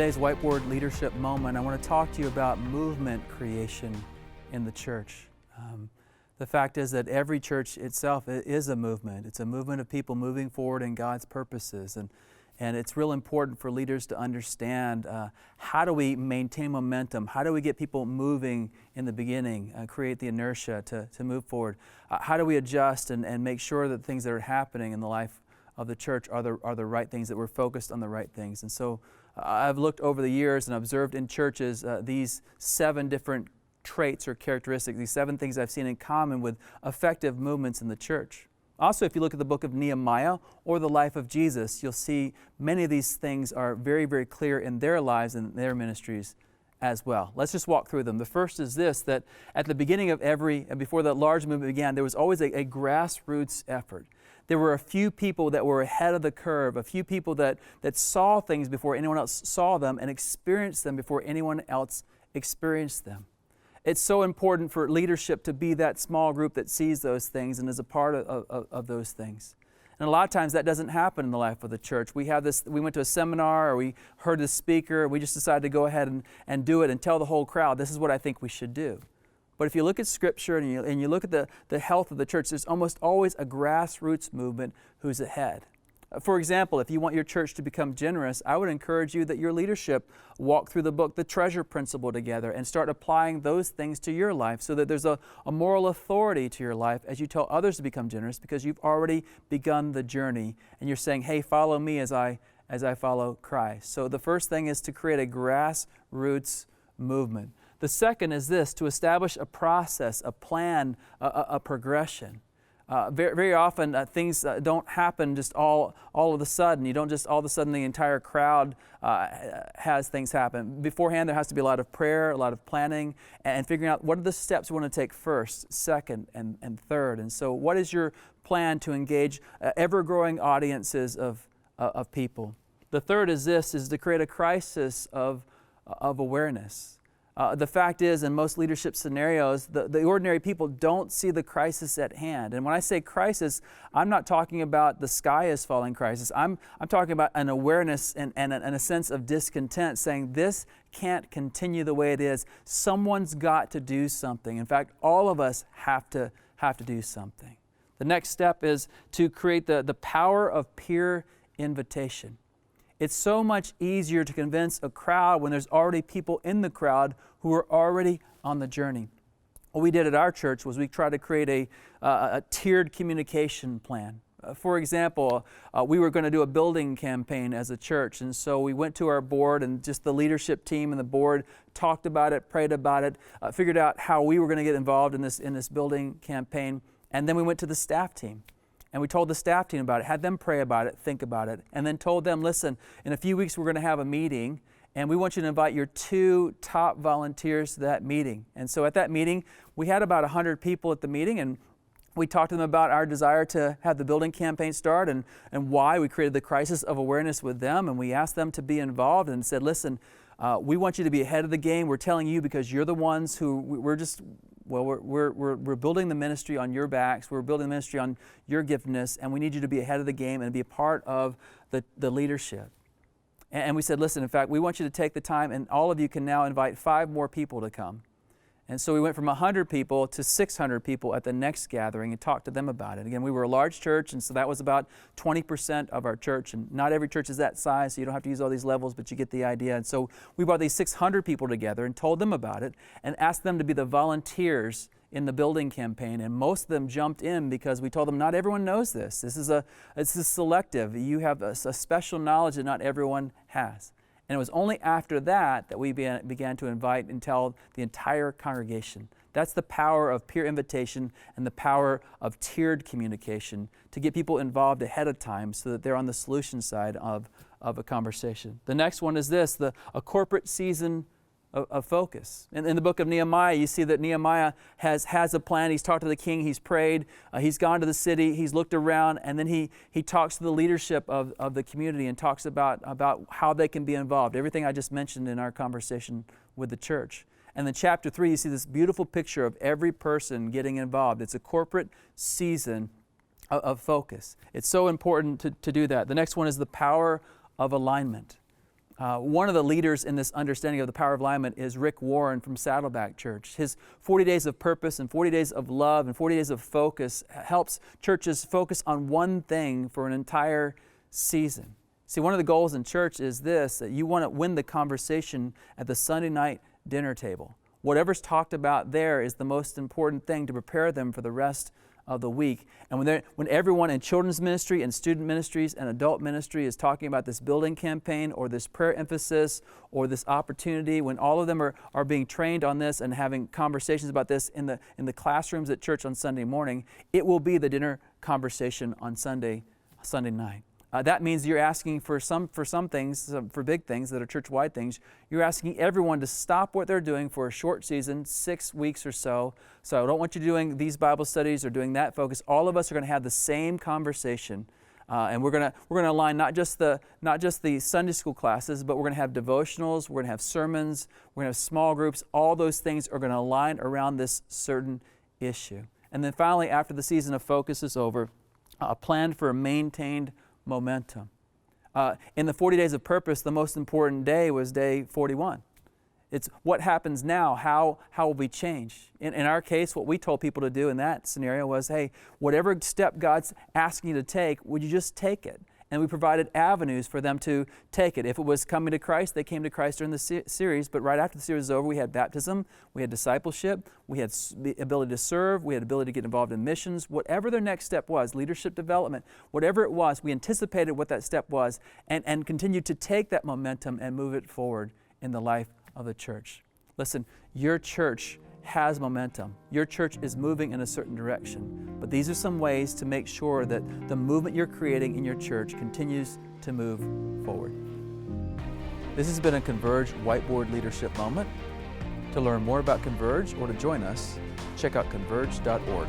today's whiteboard leadership moment, I want to talk to you about movement creation in the church. The fact is that every church itself is a movement. It's a movement of people moving forward in God's purposes. And it's real important for leaders to understand how do we maintain momentum? How do we get people moving in the beginning, create the inertia to move forward? How do we adjust and make sure that things that are happening in the life of the church are the right things, that we're focused on the right things? And so I've looked over the years and observed in churches these 7 different traits or characteristics, these 7 things I've seen in common with effective movements in the church. Also, if you look at the book of Nehemiah or the life of Jesus, you'll see many of these things are very, very clear in their lives and their ministries as well. Let's just walk through them. The first is this, that at the beginning of before the large movement began, there was always a grassroots effort. There were a few people that were ahead of the curve, a few people that saw things before anyone else saw them and experienced them before anyone else experienced them. It's so important for leadership to be that small group that sees those things and is a part of those things. And a lot of times that doesn't happen in the life of the church. We went to a seminar or we heard a speaker, we just decided to go ahead and do it and tell the whole crowd, this is what I think we should do. But if you look at Scripture and you look at the health of the church, there's almost always a grassroots movement who's ahead. For example, if you want your church to become generous, I would encourage you that your leadership walk through the book, The Treasure Principle, together and start applying those things to your life so that there's a moral authority to your life as you tell others to become generous, because you've already begun the journey and you're saying, hey, follow me as I follow Christ. So the first thing is to create a grassroots movement. The second is this, to establish a process, a plan, a progression. Very often things don't happen just all of a sudden. You don't just all of a sudden the entire crowd has things happen. Beforehand there has to be a lot of prayer, a lot of planning, and figuring out what are the steps we want to take first, second, and third. And so what is your plan to engage ever-growing audiences of people? The third is to create a crisis of awareness. The fact is, in most leadership scenarios, the ordinary people don't see the crisis at hand. And when I say crisis, I'm not talking about the sky is falling crisis. I'm talking about an awareness and a sense of discontent, saying this can't continue the way it is. Someone's got to do something. In fact, all of us have to do something. The next step is to create the power of peer invitation. It's so much easier to convince a crowd when there's already people in the crowd who are already on the journey. What we did at our church was we tried to create a tiered communication plan. For example, we were going to do a building campaign as a church, and so we went to our board, and just the leadership team and the board talked about it, prayed about it, figured out how we were going to get involved in this building campaign, and then we went to the staff team. And we told the staff team about it, had them pray about it, think about it, and then told them, listen, in a few weeks we're going to have a meeting, and we want you to invite your 2 top volunteers to that meeting. And so at that meeting, we had about 100 people at the meeting, and we talked to them about our desire to have the building campaign start and why. We created the crisis of awareness with them, and we asked them to be involved and said, listen, we want you to be ahead of the game. We're telling you because you're the ones who we're building the ministry on your backs. We're building the ministry on your giftedness, and we need you to be ahead of the game and be a part of the leadership. And we said, listen, in fact, we want you to take the time, and all of you can now invite 5 more people to come. And so we went from 100 people to 600 people at the next gathering and talked to them about it. Again, we were a large church, and so that was about 20% of our church. And not every church is that size, so you don't have to use all these levels, but you get the idea. And so we brought these 600 people together and told them about it and asked them to be the volunteers in the building campaign. And most of them jumped in because we told them not everyone knows this. This is selective. You have a special knowledge that not everyone has. And it was only after that we began to invite and tell the entire congregation. That's the power of peer invitation and the power of tiered communication to get people involved ahead of time so that they're on the solution side of a conversation. The next one is this, a corporate season of focus. In the book of Nehemiah, you see that Nehemiah has a plan. He's talked to the king, he's prayed, he's gone to the city, he's looked around, and then he talks to the leadership of the community and talks about how they can be involved. Everything I just mentioned in our conversation with the church. And then chapter 3, you see this beautiful picture of every person getting involved. It's a corporate season of focus. It's so important to do that. The next one is the power of alignment. One of the leaders in this understanding of the power of alignment is Rick Warren from Saddleback Church. His 40 days of purpose and 40 days of love and 40 days of focus helps churches focus on one thing for an entire season. See, one of the goals in church is this, that you want to win the conversation at the Sunday night dinner table. Whatever's talked about there is the most important thing to prepare them for the rest of the week. And when everyone in children's ministry and student ministries and adult ministry is talking about this building campaign or this prayer emphasis or this opportunity, when all of them are being trained on this and having conversations about this in the classrooms at church on Sunday morning, it will be the dinner conversation on Sunday night. That means you're asking for some things, for big things that are church-wide things, you're asking everyone to stop what they're doing for a short season, 6 weeks or so. So I don't want you doing these Bible studies or doing that focus. All of us are going to have the same conversation, and we're going to align not just the Sunday school classes, but we're going to have devotionals, we're going to have sermons, we're going to have small groups. All those things are going to align around this certain issue. And then finally, after the season of focus is over, a plan for a maintained momentum. In the 40 days of purpose, the most important day was day 41. It's what happens now, how will we change? In our case, what we told people to do in that scenario was, hey, whatever step God's asking you to take, would you just take it? And we provided avenues for them to take it. If it was coming to Christ, they came to Christ during the series, but right after the series was over, we had baptism, we had discipleship, we had the ability to serve, we had the ability to get involved in missions. Whatever their next step was, leadership development, whatever it was, we anticipated what that step was and continued to take that momentum and move it forward in the life of the church. Listen, your church has momentum. Your church is moving in a certain direction. But these are some ways to make sure that the movement you're creating in your church continues to move forward. This has been a Converge Whiteboard Leadership Moment. To learn more about Converge or to join us, check out converge.org.